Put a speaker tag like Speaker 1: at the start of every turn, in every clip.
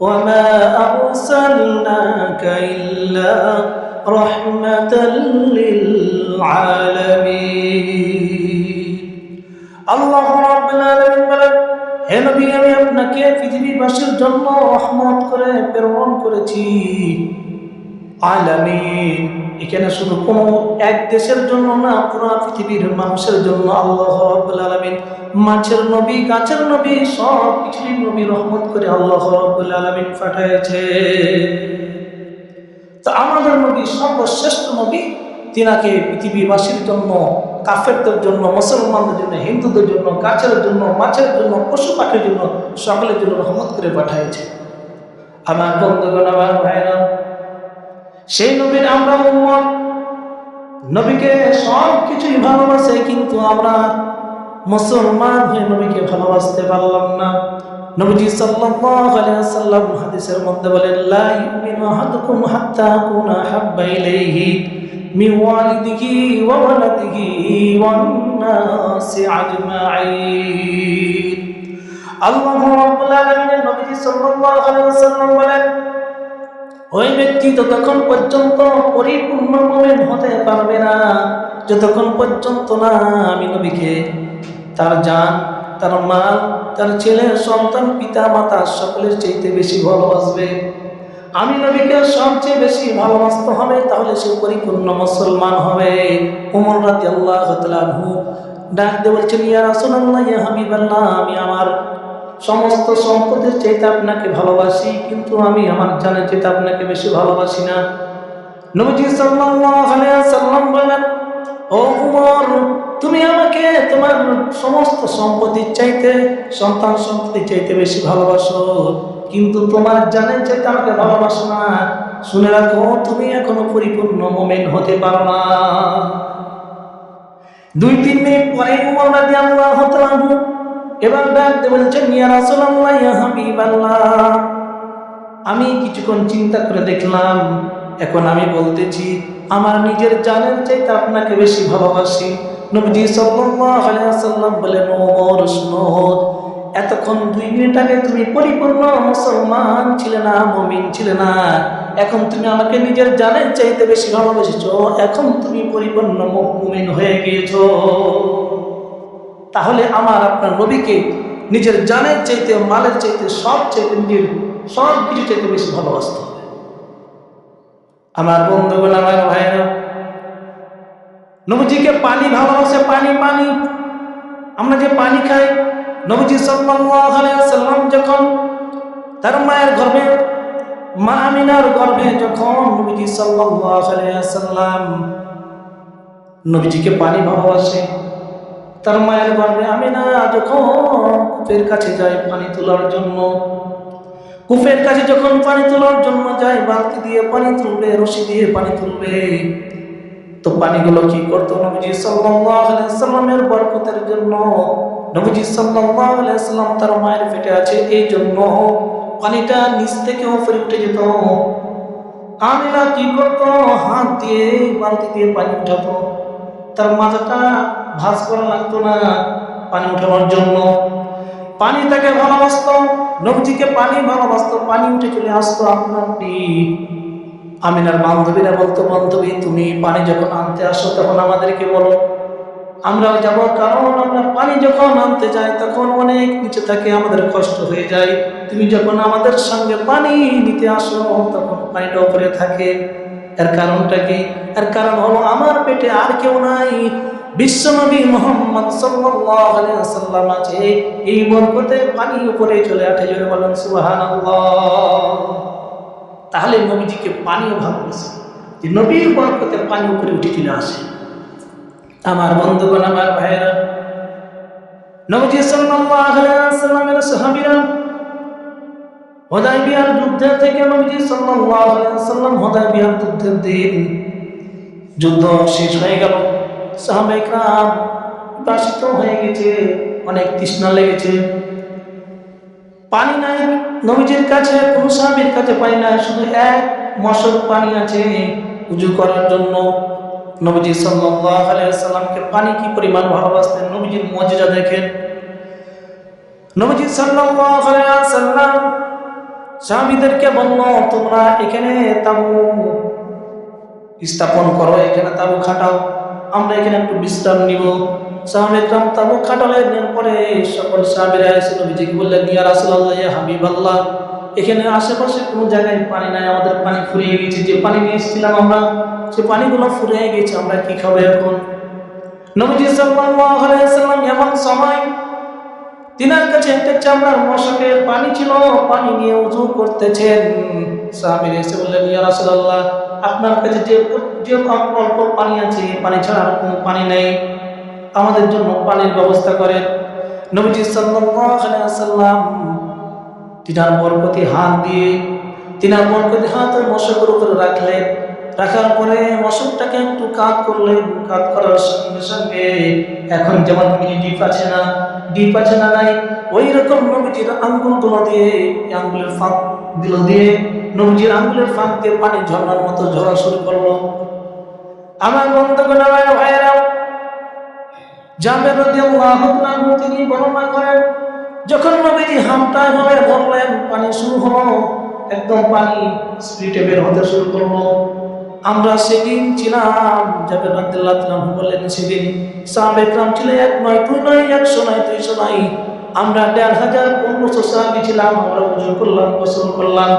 Speaker 1: وما أرسلناك إلا رحمة للعالمين আল্লাহ রাব্বুল আলামিন বলেন, হে নবী, আমি আপনাকে পৃথিবীবাসীর জন্য রহমত করে প্রেরণ করেছি। আলামিন এখানে শুধু কোনো এক দেশের জন্য না, পুরো পৃথিবীর মানুষের জন্য আল্লাহ রাব্বুল আলামিন মাছের নবী, গাছের নবী, সব কিছুরই নবী রহমত করে আল্লাহ রাব্বুল আলামিন পাঠিয়েছে। তো আমাদের নবী সর্বশ্রেষ্ঠ নবী, তিনাকে পৃথিবীবাসীর জন্য, কাফেরদের জন্য, মুসলমানদের জন্য, হিন্দুদের জন্য, গাছের জন্য, মাছের জন্য, পশু পাখির জন্য, সকলের জন্য রহমত করে পাঠিয়েছে। আমার বন্ধুগণ, আমার ভাইরা, সেই নবীর আমরা উম্মত, নবীকে সব কিছুই ভালোবাসে, কিন্তু আমরা মুসলমান হয়ে নবীকে ভালোবাসতে পারলাম না। নবীজি সাল্লাল্লাহু আলাইহি ওয়াসাল্লাম হাদিসের মধ্যে বলেন, লা ইউমিনু আহাদুকুম হাত্তা আকুনা হাব্বা ইলাইহি মিন ওয়ালিদিহি ওয়া ওয়ালাদিহি ওয়ান নাসি আজমাইন। আল্লাহ রাব্বুল আলামিনের নবীজি সাল্লাল্লাহু আলাইহি ওয়াসাল্লাম বলেন, ওই ব্যক্তি ততক্ষণ পর্যন্ত পরিপূর্ণ মুমিন হতে পারবে না যতক্ষণ পর্যন্ত না আমি নবীকে তার জান, তার মাল, তার ছেলে, সন্তান, পিতা মাতা সকলের চাইতে বেশি ভালোবাসবে। আমি নবীকে সবচেয়ে বেশি ভালোবাসতে হবে, তাহলে সে পরিপূর্ণ মুসলমান হবে। ওমর রাদিয়াল্লাহু তাআলা আনহু ডাক দিয়ে বলছেন, ইয়া রাসূলুল্লাহ, ইয়া হাবিবাল্লাহ, আমি আমার সমস্ত সম্পদের চাইতে আপনাকে ভালোবাসি, কিন্তু আমি আমার জানের চাইতে আপনাকে বেশি ভালোবাসি না। নবীজি সাল্লাল্লাহু আলাইহি ওয়াসাল্লাম বলেন, ও উমর, তুমি আমাকে তোমার সমস্ত সম্পত্তির চাইতে, সন্তান সম্পত্তির চাইতে বেশি ভালোবাসো, কিন্তু তোমার জানের চাইতে আমাকে ভালোবাসো না। শুনে রাখো, তুমি এখনো পরিপূর্ণ মুমিন হতে পারো না। 2-3 মিনিট পরে উমর রাদিয়াল্লাহু তাআলা এবার ডাকতে বলছেন, ইয়া রাসূলুল্লাহ, ইয়া হাবিবাল্লাহ, আমি কিছুক্ষণ চিন্তা করে দেখলাম, এখন আমি বলতেছি আমার নিজের জানের চাইতে আপনাকে বেশি ভালোবাসি। নবীজি সাল্লাল্লাহু আলাইহি ওয়াসাল্লাম বলেন, ওমর শুনো, এতক্ষণ 2 মিনিট আগে তুমি পরিপূর্ণ মুসলমান ছিলে না, মুমিন ছিলে না, এখন তুমি আমাকে নিজের জানের চাইতে বেশি ভালোবেসেছো, এখন তুমি পরিপূর্ণ মুমিন হয়ে গিয়েছো। তাহলে আমার আপনার নবীকে নিজের জানের চাইতে, মালের চাইতে, সব চাইতে, নিজের সব কিছু চাইতে বেশি ভালোবাসতে হবে। আমার বন্ধুগণ, আমার ভাইরা, নবীজিকে পানি ভালোবাসে, পানি পানি আমরা যে পানি খাই, নবীজি সাল্লাল্লাহু আলাইহি ওয়াসাল্লাম যখন তার মায়ের গর্ভে, মা আমিনার গর্ভে যখন নবীজি সাল্লাল্লাহু আলাইহি ওয়াসাল্লাম নবীজিকে পানি ভালোবাসে, তার মায়ের গর্ভে আমিনা যখন কূপের কাছে যায় পানি তোলার জন্য, কূপের কাছে যখন পানি তোলার জন্য যায়, বালতি দিয়ে পানি তুলবে, রশি দিয়ে পানি তুলবে, তো পানিগুলো কি করতো, নবীজি সাল্লাল্লাহু আলাইহি ওয়াসাল্লামের বরকতের জন্য, নবীজি সাল্লাল্লাহু আলাইহি ওয়াসাল্লাম তার মায়ের পেটে আছে এই জন্য পানিটা নিচ থেকে উপরে উঠে যেত। আমিনা কি করতো, হাত দিয়ে বালতি দিয়ে পানি উঠাতো, তার মাথাটা ভাঁজ করা লাগতো না পানি উঠানোর জন্য। পানি তাকে ভালোবাসতো, নবীজিকে পানি ভালোবাসতো, পানি উঠে চলে আসতো আপনার। আমিনার বান্ধবীরা বলতো, বান্ধবী তুমি পানি যখন আনতে আসো তখন আমাদেরকে বলো, আমরাও যাব, কারণ আমরা পানি যখন আনতে যাই তখন অনেক নিচে থাকে, আমাদের কষ্ট হয়ে যায়। তুমি যখন আমাদের সঙ্গে পানি নিতে আসো তখন পানিটা উপরে থাকে। এর কারণটা কি? এর কারণ হলো আমার পেটে আর কেউ নাই, বিশ্বনবী মুহাম্মদ সাল্লাল্লাহু আলাইহি ওয়াসাল্লাম আছে, এই বরকতে পানি উপরে চলে আসে। জোরে বলেন সুবহানাল্লাহ। তাহলে নবীজিকে পানিও ভালোবাসে, যে নবীর বরকতে পানি উপরে উঠে চলে আসে। আমার বন্ধুগণ, আমার ভাইয়েরা, নবীজি সাল্লাল্লাহু আলাইহি ওয়াসাল্লামের সাহাবীরা হুদায়বিয়ার যুদ্ধ থেকে, নবীজি সাল্লাল্লাহু আলাইহি ওয়াসাল্লাম হুদায়বিয়ার যুদ্ধের দিন যুদ্ধ শেষ হয়ে গেল, সাহাবায়ে কেরাম উপাসিত হয়ে গেছে, অনেক তৃষ্ণা লেগেছে, পানি নাই নবীজির কাছে, কোন সাহাবীর কাছে পানি নাই, শুধু এক মশক পানি আছে ওযু করার জন্য। নবীজি সাল্লাল্লাহু আলাইহি ওয়াসাল্লামকে পানি কি পরিমাণ ভালোবাসতেন, নবীজির মুজিজা দেখেন। নবীজি সাল্লাল্লাহু আলাইহি ওয়াসাল্লাম সাহাবীদেরকে বলল, তোমরা এখানে তাবু স্থাপন করো, এখানে তাবু খাটাও, আমরা এখানে একটু বিশ্রাম নিব। সাহাবায়ে তাবু খাটালেন। পরে সকল সাহাবীরা এসে নবীজিকে বললেন, ইয়া রাসূলুল্লাহ, ইয়া হাবিবাল্লাহ, এখানে আশেপাশে কোনো জায়গায় পানি নাই, আমাদের পানি ফুরিয়ে গেছে, যে পানি নিয়ে এসেছিলাম আমরা সে পানিগুলো ফুরিয়ে গেছে, আমরা কি খাবো এখন? নবীজি সাল্লাল্লাহু আলাইহি ওয়াসাল্লাম এমন সময় তিনার কাছে একটা চামড়ার মশকের পানি ছিল, পানি নিয়ে ওযু করতেছেন। সাহাবীরা এসে বললেন, ইয়া রাসূলুল্লাহ, আপনার কাছে যে অল্প পানি আছে, পানি ছাড়া আর কোনো পানি নেই, আমাদের জন্য পানির ব্যবস্থা করেন। নবীজি সাল্লাল্লাহু আলাইহি ওয়াসাল্লাম তিনার বরকতি হাত দিয়ে ওই মশকের উপরে রাখলেন। রাখার পরে মশকটাকে একটু কাত করলেন। কাত করার সঙ্গে সঙ্গে এখন যেমন ডিপ আছে না নাই, ওই রকম নবীজির আঙ্গুলগুলো দিয়ে, আঙ্গুলের ফাঁক গুলো দিয়ে, নবীজির আঙ্গুলের ফাঁক দিয়ে পানি ঝর্ণার মতো ঝরা শুরু করলো। আমার বন্ধুগণ, আমার ভাইয়েরা, জাবের রাদিয়াল্লাহু আনহু তিনি বর্ণনা করেন, যখন নবীজি হামটা এভাবে ধরলেন, পানি শুরু হলো, একদম পানি স্পিডে বের হতে শুরু করলো। আমরা সেদিন ছিলাম, জাবের রাদিয়াল্লাহু আনহু বললেন, সেদিন সাহাবায়ে کرام ছিল 1 নয় 2 নয় 100 নয় 200 নয়, আমরা 1500 সাহাবী ছিলাম। আমরা ওযু করলাম, গোসল করলাম,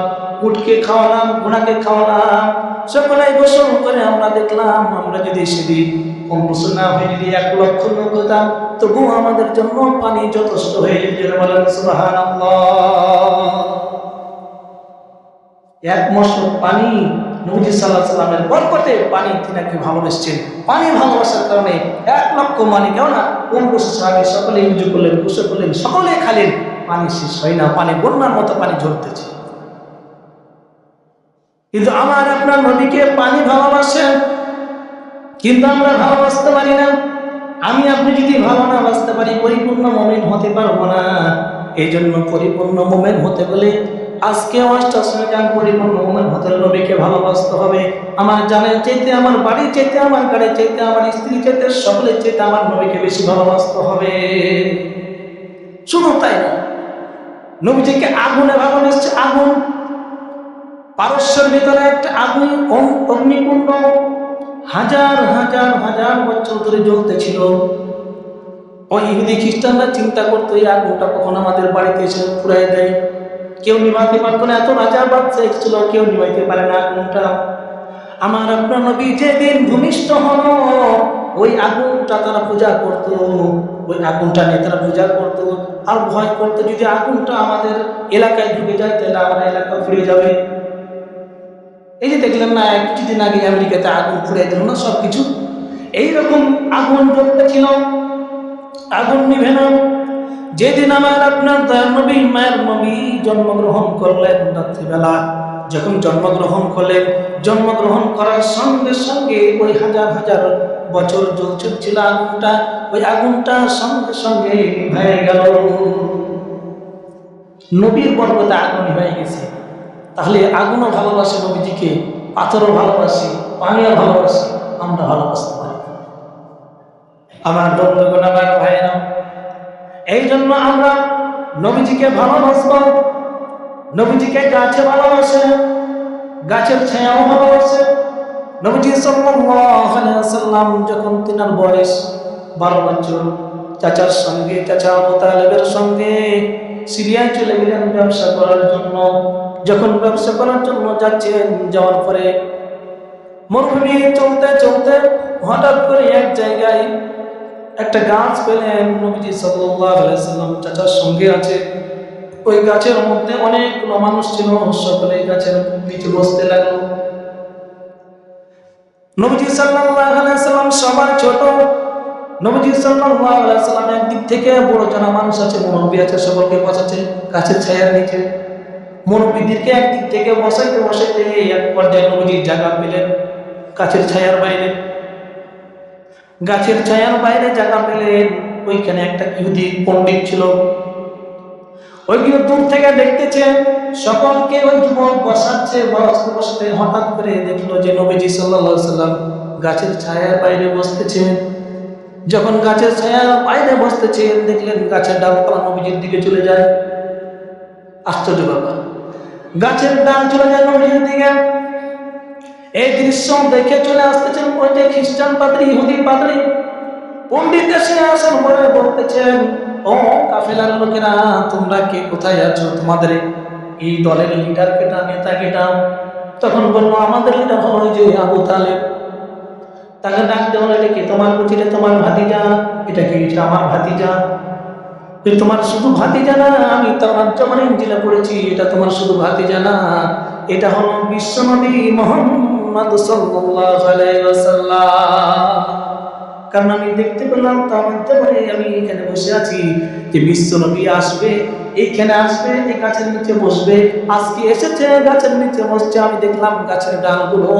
Speaker 1: উটকে খাওয়ালাম, ঘোড়াকে খাওয়ালাম, সকলে গোসল করে আমরা দেখলাম, আমরা যদি সেদিন 1500 না হয়ে যদি 1 লক্ষ লোক হতাম, তবু আমাদের জন্য পানি যথেষ্ট হয়ে যেত। বলেন সুবহানাল্লাহ। 1 মশক পানি, নবী সাল্লাল্লাহু আলাইহি ওয়াসাল্লামের বরকতে পানি তিনাকে ভালোবাসছেন। পানি ভালোবাসার কারণে 1 লক্ষ মানে কেউ না, 1500 সাহাবী সকলে ওযু করলেন, গোসল করলেন, সকলে খালেন, পানি শেষ হয় না, পানি বন্যার মতো পানি ঝরতেছে। কিন্তু আমার আপনার নবীকে পানি ভালোবাসেন, কিন্তু আমরা ভালোবাসতে পারি না। আমি আপনি যদি ভালো না বাসতে পারি, পরিপূর্ণ মুমিন হতে পারবো না। এই জন্য পরিপূর্ণ মুমিন হতে গেলে আজকে ওয়াজটা শুনে যান, পরিপূর্ণ মুমিন হতে নবীকে ভালোবাসতে হবে। আমার জানের চাইতে, আমার বাড়ির চাইতে, আমার গাড়ির চাইতে, আমার স্ত্রী চাইতে, সকলের চাইতে আমার নবীকে বেশি ভালোবাসতে হবে। শুধু তাই না, নবীজিকে আগুনে ভালোবাসছে। আগুন, পারস্যের ভিতরে একটা আগুন, অগ্নিকুণ্ড, হাজার হাজার হাজার বছর ধরে জ্বলতেছিল। ওই ইহুদি খ্রিস্টানরা চিন্তা করতো, এই আগুনটা কখন আমাদের বাড়িতে এসে পুড়াই দেয়। কেউ নিভাতে পারতো না, এত রাজা বাদশা ছিল, কেউ নিভাইতে পারে না আগুনটা। আমার আপনার নবী যেদিন ভূমিষ্ঠ হলো, ওই আগুনটা তারা পূজা করতো, ওই আগুনটা নিয়ে তারা পূজা করতো, আর ভয় করতো যদি আগুনটা আমাদের এলাকায় ঢুকে যায় তাহলে আমার এলাকা পুড়ে যাবে। এই যে দেখলেন না, কিছুদিন আগে আমেরিকাতে আগুন পুড়িয়ে দিল না সবকিছু, এইরকম আগুন জ্বলতেছিল, আগুন নিভে না। যেদিন আমার আপনার দয়ার নবী, মায়ের নবী জন্মগ্রহণ করলেন, রাত্রিবেলা যখন জন্মগ্রহণ করলেন, জন্মগ্রহণ করার সঙ্গে সঙ্গে ওই হাজার হাজার বছর জ্বলছিল আগুনটা, ওই আগুনটা সঙ্গে সঙ্গে নিভে গেল। নবীর বরকতে আগুন নিভে গেছে। তাহলে আগুনও ভালোবাসে নবীজিকে, পাথরও ভালোবাসি, পানিও ভালোবাসি, আমরা ভালোবাসতে পারি। আমার বন্ধুগণ, আমার ভাইয়েরা, এই জন্য আমরা নবীজিকে ভালোবাসব। নবীজিকে গাছে ভালোবাসে, গাছের ছায়াও ভালোবাসে। নবীজি সাল্লাল্লাহু আলাইহি ওয়াসাল্লাম যখন তিনার বয়স 12 বছর, চাচার সঙ্গে, চাচা আবু তালেবের সঙ্গে সিরিয়ায় চলে গেলেন ব্যবসা করার জন্য। যখন ব্যবসা করার জন্য যাচ্ছেন, যাওয়ার পরে মরুভূমি চলতে চলতে হঠাৎ করে এক জায়গায় একটা গাছ পেলেন। নবীজি সাল্লাল্লাহু আলাইহি ওয়াসাল্লাম চাচার সঙ্গে আছে, ওই গাছের মধ্যে অনেকগুলো মানুষ ছিল, সকলে গাছের নিচে বসতে লাগলো। নবীজি সাল্লাল্লাহু আলাইহি ওয়াসাল্লাম সবার ছোট। নবীজি সাল্লাল্লাহু আলাইহি ওয়াসাল্লাম একদিক থেকে বড় জানা মানুষ আছে, মুরব্বী আছে, সকলকে বসাচ্ছে গাছের ছায়ার নিচে। মুরব্বীদেরকে একদিক থেকে বসাইতে বসাইতে এক পর্যায়ে নবীজি জায়গা পেলেন গাছের ছায়ার বাইরে। গাছের ছায়ার বাইরে জায়গা পেলেন, ওইখানে একটা ইহুদি পণ্ডিত ছিল। ওই দূর থেকে দেখতেছেন সকলকে ওই যুবক বসাচ্ছে, বসতে বসতে হঠাৎ করে দেখলো যে নবীজি সাল্লাল্লাহু আলাইহি ওয়াসাল্লাম গাছের ছায়ার বাইরে বসতেছেন। যখন গাছের ছায়ার বাইরে বসতেছেন, দেখলেন গাছের ডালপালা নবীজির দিকে চলে যায়। আশ্চর্য ব্যাপার, গাছের ডাল চলে যায় নবীজির দিকে। এই দৃশ্য দেখে চলে আসতেছেন ওই যে খ্রিস্টান পাদ্রী, ইহুদি পাদ্রী, পণ্ডিত এসে আসার পরে বলতেছেন, ও কাফেলার লোকেরা, তোমরা কে কোথায় আছো? তোমাদের এই দলের লিডার কেটা, নেতা কেটা? তখন বললো, আমাদের লিডার হলো ওই যে আবু তালেব। তাকে ডাকতে হলো, এটা কে? তোমার বুঝিলে তোমার ভাতিজা। এটা কি? এটা আমার ভাতিজা। তোমার শুধু ভাতিজা না, আমি তাওরাত জামানে ইনজিলে পড়েছি, এটা তোমার শুধু ভাতিজা না, এটা হলো বিশ্বনবী মুহাম্মদ সাল্লাল্লাহু আলাইহি ওয়াসাল্লাম। কারণ আমি দেখতে পেলাম তাওরাত জামানে, আমি এখানে বসে আছি, যে বিশ্বনবী আসবে, এইখানে আসবে, এই গাছের নিচে বসবে। আজকে এসেছে, গাছের নিচে বসছে, আমি দেখলাম গাছের ডালগুলো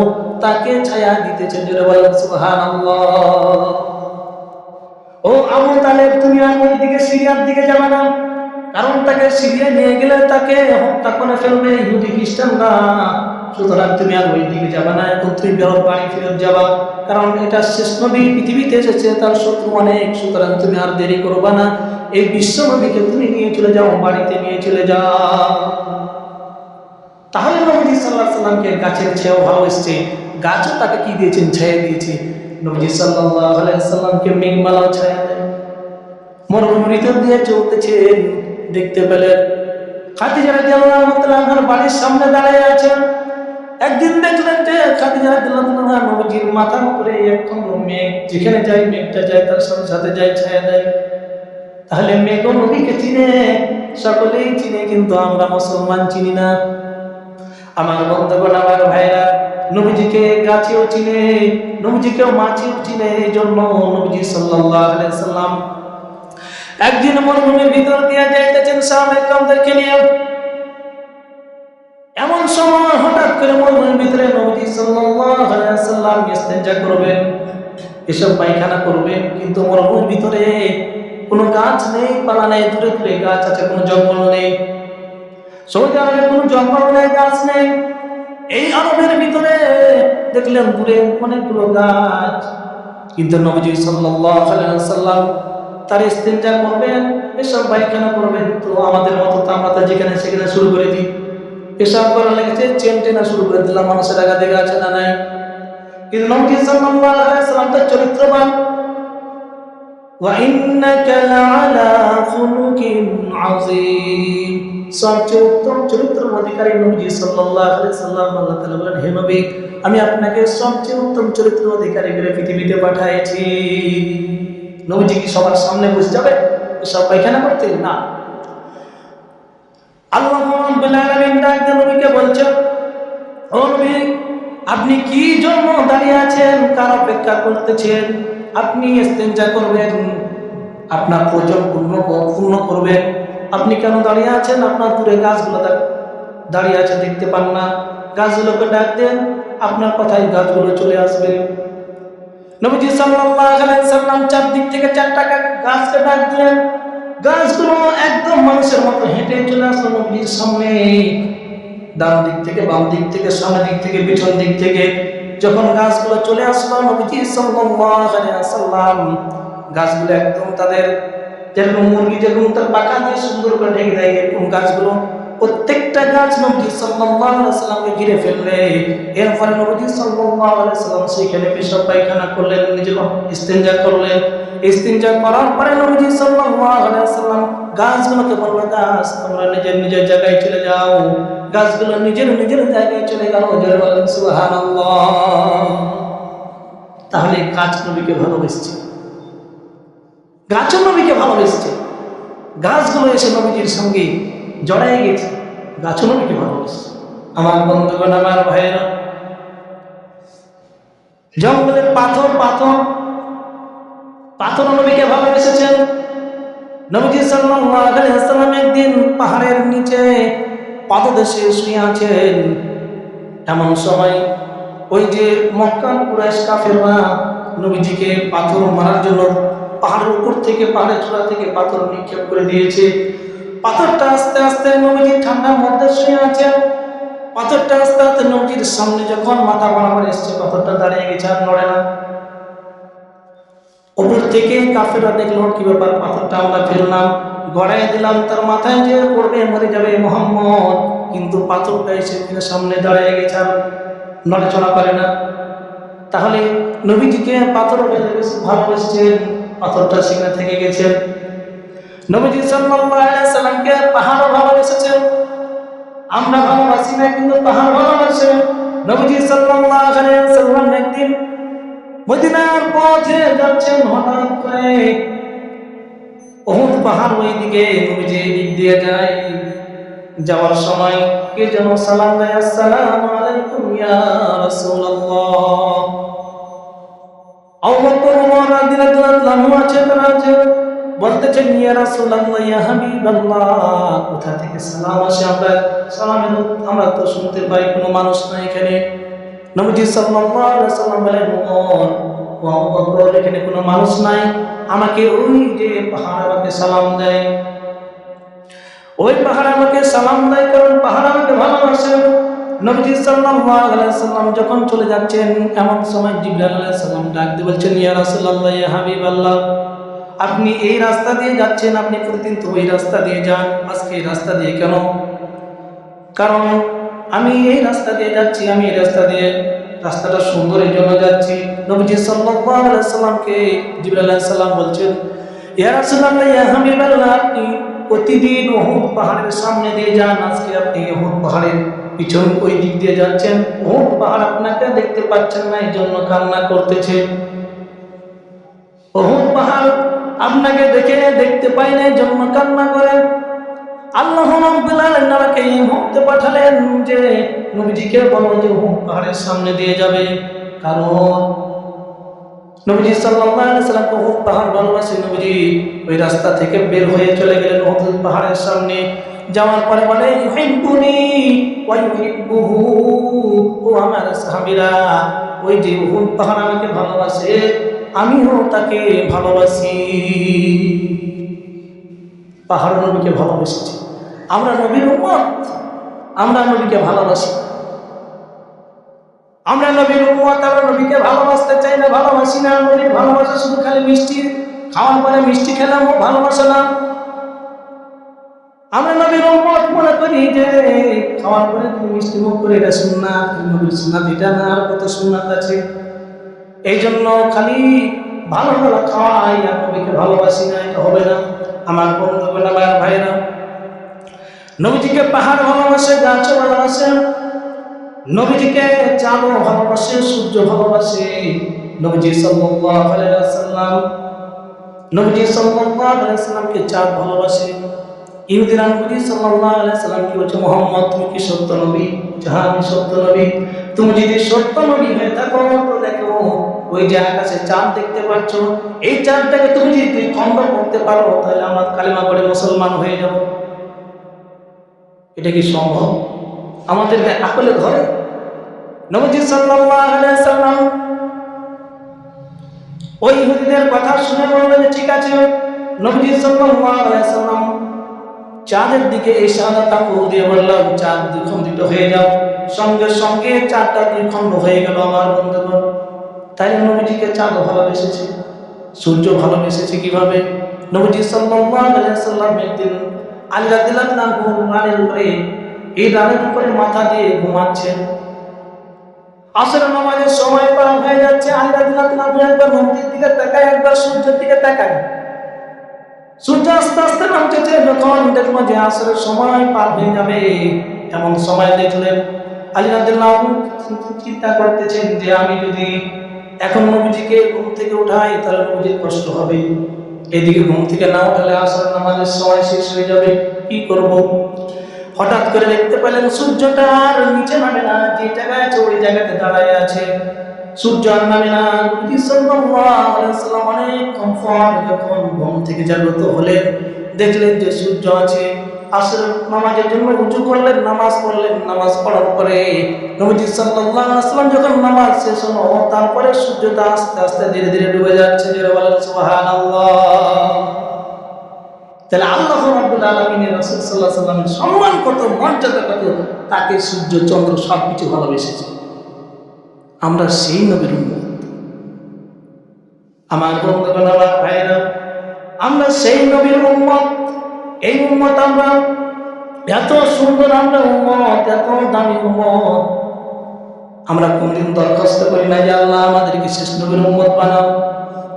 Speaker 1: তাকে ছায়া দিতেছে। জোরে বলেন সুবহানাল্লাহ। ও আবু তালেব, তুমি আর ওই দিকে সিরিয়ার দিকে যাবে না, কারণ তাকে সিরিয়া নিয়ে গেলে তাকে হত্যা করে ফেলবে ইহুদি খ্রিস্টানরা। সুতরাং তুমি আর ওই দিকে যাবে না, এখন তুমি বেরো, বাড়ি ফেরত যাবা, কারণ এটা শেষ নবী পৃথিবীতে এসেছে, তার শত্রু অনেক। সুতরাং তুমি আর দেরি করবা না, এই বিশ্ব নবীকে তুমি নিয়ে চলে যাও, বাড়িতে নিয়ে চলে যাও। তাহলে নবী সাল্লাল্লাহু আলাইহি সাল্লামকে গাছের ছায়া ভালো এসেছে, গাছও তাকে কি দিয়েছেন? ছায়া দিয়েছে। নবী সাল্লাল্লাহু আলাইহি সাল্লামকে মেঘমালাও ছায়া দেয়। মরুভূমির ভিতর দিয়ে চলতেছেন, দেখতে পেলেন খাদিজা রাদিয়াল্লাহু তাআলার বাড়ির সামনে দাঁড়িয়ে আছেন। একদিন দেখলেন যে খাদিজা রাদিয়াল্লাহু তাআলা নবীজির মাথার উপরে একদম মেঘ, যেখানে যায় মেঘটা যায়, তার সাথে সাথে যায়, ছায়া দেয়। তাহলে মেঘ নবীকে চিনে, সকলেই চিনে, কিন্তু আমরা মুসলমান চিনি না। আমার বন্ধুগণ, আমার ভাইরা, নবীজিকে গাছেও চিনে, নবীজিকেও মাছিও চিনে। এই জন্য নবীজি সাল্লাল্লাহু আলাইহি সাল্লাম একদিন মরুভূমির ভিতর দিয়ে যাইতেছেন সাহাবায়ে কেরামদেরকে নিয়ে। এমন সময় হঠাৎ করে মরুভূমির ভিতরে নবীজি সাল্লাল্লাহু আলাইহি সাল্লাম ইস্তেঞ্জা করবেন, এসব পায়খানা করবেন, কিন্তু মরুভূমির ভিতরে কোনো গাছ নেই, পালা নেই, দূরে দূরে গাছ আছে, কোনো জঙ্গল নেই। সৌদি আরবে কোনো জঙ্গল নেই, গাছ নেই। এই আরবের ভিতরে দেখলেন দূরে অনেকগুলো গাছ, কিন্তু নবীজি সাল্লাল্লাহু আলাইহি ওয়াসাল্লাম তার ইস্তেঞ্জা করবেন, এসব পায়খানা করবেন, তো আমাদের মতো তো আমরা তো যেখানে সেখানে শুরু করে দিই। পেশাব করা লেগেছে, চেন টেনা শুরু করে দিলাম, মানুষের আগা দেখে আছে না নাই। কিন্তু নবীজি সাল্লাল্লাহু আলাইহি ওয়াসাল্লাম তার চরিত্রবান। ওয়া ইন্নাকা লাআলা খুলুকিন আযীম, সবচেয়ে উত্তম চরিত্রের অধিকারী নবীজি সাল্লাল্লাহু আলাইহি ওয়াসাল্লাম। আল্লাহ তাআলা বলেন, হে নবী, আমি আপনাকে সবচেয়ে উত্তম চরিত্রের অধিকারী করে পৃথিবীতে পাঠিয়েছি। নবীজি কি সবার সামনে বসে যাবে সব পায়খানা করতে? না। আল্লাহ রাব্বুল আলামিন ডাকতে নবীকে বলছেন, ও নবী, আপনি কি জন্য দাঁড়িয়ে আছেন? কার অপেক্ষা করতেছেন? আপনি ইস্তেঞ্জা করবেন, আপনার প্রয়োজন পূর্ণ করবেন। আপনি কেন দাঁড়িয়ে আছেন? আপনার দূরে গাছগুলো দাঁড়িয়ে আছে, দেখতে পান না? গাছগুলোকে ডাক দেন, আপনার কথাই গাছগুলো চলে আসবে। নবীজি সাল্লাল্লাহু আলাইহি সাল্লাম চারদিক থেকে চারটা গাছকে ডাক দিলেন। গাছগুলো একদম মানুষের মতো হেঁটে চলে আসলো নবীজির সামনে, ডান দিক থেকে, বাম দিক থেকে, সামনের দিক থেকে, পিছন দিক থেকে। যখন গাছগুলো চলে আসলো, নবীজি সাল্লাল্লাহু আলাইহি ওয়াসাল্লাম গাছগুলো একদম তাদের, যেরকম মুরগি যেরকম তার পাখা দিয়ে সুন্দর করে ঢেকে দেয়, এরকম গাছগুলো প্রত্যেকটা গাছ নবী সাল্লাল্লাহু আলাইহি ওয়াসাল্লামকে ঘিরে ফেললে। এরপরে নবী সাল্লাল্লাহু আলাইহি ওয়াসাল্লাম সেখানে পেশাব পায়খানা করলেন, নিজে ইস্তেঞ্জা করলেন। ইস্তেঞ্জা করার পরে নবী সাল্লাল্লাহু আলাইহি ওয়াসাল্লাম গাছগুলোকে বললেন, গাছ তোমরা নিজের নিজের জায়গায় চলে যাও। গাছগুলো নিজের নিজের জায়গায় চলে গেল। জোরে বলেন সুবহানাল্লাহ। তাহলে গাছ নবীকে ভালোবেসেছে, গাছও নবীকে ভালোবেসেছে। গাছগুলো এসে নবীজির সঙ্গে জড়াই গেছে, গাছও নবীকে ভালোবেসেছে। আমার বন্ধুগণ, আমার ভাইয়েরা, জঙ্গলের পাথর পাথর পাথর নবীকে ভালোবেসেছেন। নবীজি সাল্লাল্লাহু আলাইহি ওয়াসাল্লাম একদিন পাহাড়ের নিচে পাদদেশে শুয়ে আছেন। এমন সময় ওই যে মক্কা কুরাইশ কাফেররা নবীজিকে পাথর মারার জন্য পাহাড়ের উপর থেকে, পাহাড়ের চূড়া থেকে পাথর নিক্ষেপ করে দিয়েছে। পাথরটা আস্তে আস্তে নবীজি ঠান্ডার মধ্যে শুয়ে আছেন। পাথরটা আস্তে আস্তে নবীজির সামনে যখন মাথা বরাবর এসছে, পাথরটা দাঁড়িয়ে গেছে, আর নড়ে না। উপর থেকে কাফেররা দেখলো, কি ব্যাপার, পাথরটা আমরা ফেললাম, গড়াই দিলাম, তার মাথায় যে পড়বে, মরে যাবে মুহাম্মদ। কিন্তু পাথরটা এসে সামনে দাঁড়িয়ে গেছে, আর নড়াচড়া করে না। তাহলে নবীজিকে পাথর ভালোবেসেছেন, পাথরটা সেখানে থেকে গেছেন। নবীজি সাল্লাল্লাহু আলাইহি সাল্লামকে পাহাড় ভালোবেসেছেন। আমরা ভালোবাসি না, কিন্তু পাহাড় ভালোবাসে। নবীজি সাল্লাল্লাহু আলাইহি সাল্লাম একদিন মদিনার পথে যাচ্ছেন, হঠাৎ করে উহুদ পাহাড় ওই দিকে, নবীজি এই দিক দিয়ে যায়। যাওয়ার সময় কে যেন সালাম দেয়, আসসালামু আলাইকুম ইয়া রাসূলুল্লাহ। আবু বকর ওমর রাদিয়াল্লাহু আনহু আছে, তারা আছে, বলতেছেন ইয়া রাসূলুল্লাহ ইয়া হাবিবাল্লাহ, কোথা থেকে সালাম আসে? আমরা তো শুনতে পাই কোনো মানুষ নাই এখানে। নবীজি সাল্লাল্লাহু আলাইহি ওয়াসাল্লাম বলেন, ওমর ও আবু বকর, এখানে কোনো মানুষ নাই, আমাকে ওই যে পাহাড় আমাকে সালাম দেয়, ওই পাহাড় আমাকে সালাম দেয়, কারণ পাহাড় আমাকে ভালোবাসে। নবীজি সাল্লাল্লাহু আলাইহি ওয়াসাল্লাম যখন চলে যাচ্ছেন, এমন সময় জিবরাইল আলাইহিস সালাম ডাক দিয়ে বলছেন, ইয়া রাসূলুল্লাহ ইয়া হাবিবাল্লাহ, আপনি এই রাস্তা দিয়ে যাচ্ছেন, আপনি প্রতিদিন তো ওই রাস্তা দিয়ে যান, আজকে এই রাস্তা দিয়ে কেন? কারণ আমি এই রাস্তা দিয়ে যাচ্ছি, আমি এই রাস্তা দিয়ে, রাস্তাটা সুন্দরের জন্য যাচ্ছি। নবীজি সাল্লাল্লাহু আলাইহি ওয়াসাল্লামকে জিবরাইল আলাইহিস সালাম বলছেন, ইয়া রাসূলুল্লাহ ইয়া হাবিবাল্লাহ, আপনি প্রতিদিন উহুদ পাহাড়ের সামনে দিয়ে যান, আজকে আপনি উহুদ পাহাড়ের পিছন ওই দিক দিয়ে যাচ্ছেন, উহুদ পাহাড় আপনাকে দেখতে পাচ্ছেন না, এই জন্য কান্না করতেছে। উহুদ পাহাড় আপনাকে দেখতে পাই না, এই জন্য কান্না করেন। আল্লাহ রাব্বুল আলামিন আমাকে এই মুহূর্তে পাঠালেন যে নবীজিকে বলো যে উহুদ পাহাড়ের সামনে দিয়ে যাবে, কারণ নবীজি সাল্লাল্লাহু আলাইহি ওয়াসাল্লাম উহুদ পাহাড় ভালোবাসে। নবীজি ওই রাস্তা থেকে বের হয়ে চলে গেলেন উহুদ পাহাড়ের সামনে। যাওয়ার পরে বলে, ইউহিব্বুনি ওয়া ইউহিব্বুহু, ও আমার সাহাবীরা, ওই যে উহুদ পাহাড় আমাকে ভালোবাসে, আমিও তাকে ভালোবাসি। পাহাড় নবীকে ভালোবেসেছে। আমরা নবীর উম্মত, আমরা নবীকে ভালোবাসি। আমরা নবীর উম্মত, আমরা নবীকে ভালোবাসতে চাই না, ভালোবাসি না। নবীর ভালোবাসা শুধু খালি মিষ্টি খাওয়ার পরে মিষ্টি খেলাম ভালোবাসা না। আমরা নবীর উম্মত মনে করি যে খাওয়ার পরে তুমি মিষ্টি মুখ করে এটা সুন্নাত, নবীর সুন্নাত এটা না, আর কত সুন্নাত আছে। এই জন্য খালি ভালো ভালো খাওয়াই আর নবীকে ভালোবাসি না, এটা হবে না। আমার বন্ধুগণ, আমার ভাইরা, নবীজিকে পাহাড় ভালোবাসে, গাছ ভালোবাসে, নবীজিকে চাঁদও ভালোবাসে, সূর্য ভালোবাসে। নবীজি সাল্লাল্লাহু আলাইহি ওয়াসাল্লামকে চাঁদ ভালোবাসে। ইহুদিরা নবী সাল্লাল্লাহু আলাইহি ওয়াসাল্লামকে বলছে, মুহাম্মদ তুমি কি সত্য নবী? হ্যাঁ, আমি সত্য নবী। তুমি যদি সত্য নবী হয়ে থাকো তো দেখো, ওই যে আকাশে চাঁদ দেখতে পাচ্ছ, এই চাঁদটাকে তুমি যদি দুই খণ্ড করতে পারো, তাহলে আমরা কালেমা পড়ে মুসলমান হয়ে যাব। এটা কি সম্ভব? আমাদের আকলে ধরে? নবীজি সাল্লাল্লাহু আলাইহি ওয়াসাল্লাম ওই ইহুদিদের কথা শুনে বললেন, ঠিক আছে। নবীজি সাল্লাল্লাহু আলাইহি ওয়াসাল্লাম চাঁদের দিকে ইশারা তাকু দিয়ে বললাম, চাঁদ দুই খণ্ডিত হয়ে যাও। সঙ্গে সঙ্গে চাঁদটা দুই খণ্ড হয়ে গেল। আমার বন্ধুগণ, তাই নবীজিকে চাঁদ ভালোবেসেছে, সূর্য ভালোবেসেছে কিভাবে? নবীজি সাল্লাল্লাহু আলাইহি ওয়াসাল্লাম একদিন আলী রাদিয়াল্লাহু আনহু রানের উপরে, এই রানের উপরে মাথা দিয়ে ঘুমাচ্ছেন। আসরের নামাজের সময় পার হয়ে যাচ্ছে। আলী রাদিয়াল্লাহু আনহু একবার নবীজির দিকে তাকায়, একবার সূর্যের দিকে তাকায়। সূর্য আস্তে আস্তে নামতেছে। যখন দেখলো যে আসরের সময় পার হয়ে যাবে, এমন সময় দেখলেন আলী রাদিয়াল্লাহু আনহু চিন্তা করতেছেন যে আমি যদি এখন নবীজিকে ঘুম থেকে উঠাই তাহলে নবীজির কষ্ট হবে, এদিকে ঘুম থেকে না উঠালে আসরের নামাজের সময় শেষ হয়ে যাবে, কি করব? হঠাৎ করে দেখতে পেলেন সূর্যটা আর নিচে নামে না, যে জায়গায় আছে ওই জায়গাতে দাঁড়ায় আছে। সূর্য আর নামে না। নবী সাল্লাল্লাহু আলাইহি ওয়াসাল্লাম অনেকক্ষণ পর যখন ঘুম থেকে জাগ্রত হলেন, দেখলেন যে সূর্য আছে। আসরের নামাজের জন্য উযু করলেন, নামাজ পড়লেন। নামাজ পড়ার পরে নবী সাল্লাল্লাহু আলাইহি ওয়াসাল্লাম যখন নামাজ শেষ হলো, তারপরে সূর্যটা আস্তে আস্তে ধীরে ধীরে ডুবে যাচ্ছে। যারা বলেন সুবহানাল্লাহ। তাহলে আল্লাহ রাব্বুল আলামিনের রাসূল সাল্লাল্লাহু আলাইহি ওয়াসাল্লামের সম্মান কত, মর্যাদা কত, তাকে সূর্য চন্দ্র সবকিছু ভালোবেসেছে। আমরা সেই নবীর উম্মত। আমার বন্ধুগণ, আমার ভাইরা, আমরা সেই নবীর উম্মত। এই উম্মত আমরা এত সুন্দর আমরা উম্মত, এত দামি উম্মত, আমরা কোনদিন দরখাস্ত করি না যে আল্লাহ আমাদেরকে শেষ নবীর উম্মত বানাও,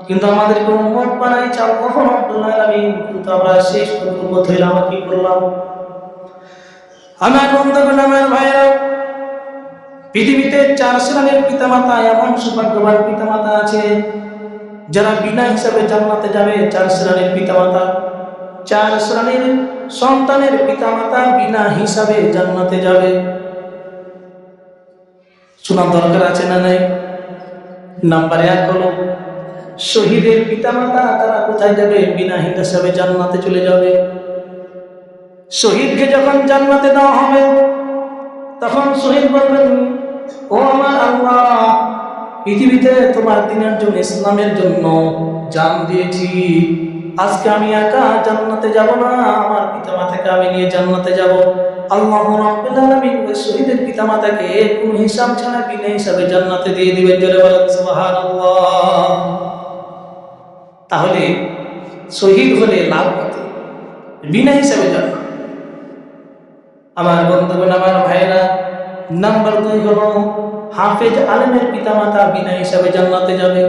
Speaker 1: কিন্তু আমাদেরকে উম্মত বানাই চাও কখন রব্বুল আলামিন, কিন্তু আমরা শেষ নবীর উম্মত হইলাম, কি করলাম? আমার বন্ধুগণ, আমার ভাইরা, পৃথিবীতে 4 শ্রেণীর পিতামাতা, এমন সৌভাগ্যবান পিতামাতা আছে যারা বিনা হিসাবে জান্নাতে যাবে। 4 শ্রেণীর পিতামাতা, 4 শ্রেণীর সন্তানের পিতামাতা বিনা হিসাবে জান্নাতে যাবে। শোনার দরকার আছে না নাই? নাম্বার 1 হলো শহীদের পিতামাতা, তারা কোথায় যাবে? বিনা হিসাবে জান্নাতে চলে যাবে। শহীদকে যখন জান্নাতে দেওয়া হবে, তখন শহীদ বলবেন, ও আমার আল্লাহ, পৃথিবীতে তোমার দ্বীনের জন্য, ইসলামের জন্য জান দিয়েছি, আজকে আমি একা জান্নাতে যাব না, আমার পিতামাতাকে আমি নিয়ে জান্নাতে যাব। আল্লাহ রাব্বুল আলামিন ওই শহীদের পিতামাতাকে কোনো হিসাব ছাড়া বিনা হিসাবে জান্নাতে দিয়ে দিবেন। জোরে বলেন সুবহানাল্লাহ। তাহলে শহীদ হলে লাভ কত? বিনা হিসাবে জান্নাত। আমার বন্ধুগণ, আমার ভাইরা, নাম্বার 2 হলো হাফেজ আলেমের পিতামাতা বিনা হিসাবে জান্নাতে যাবে।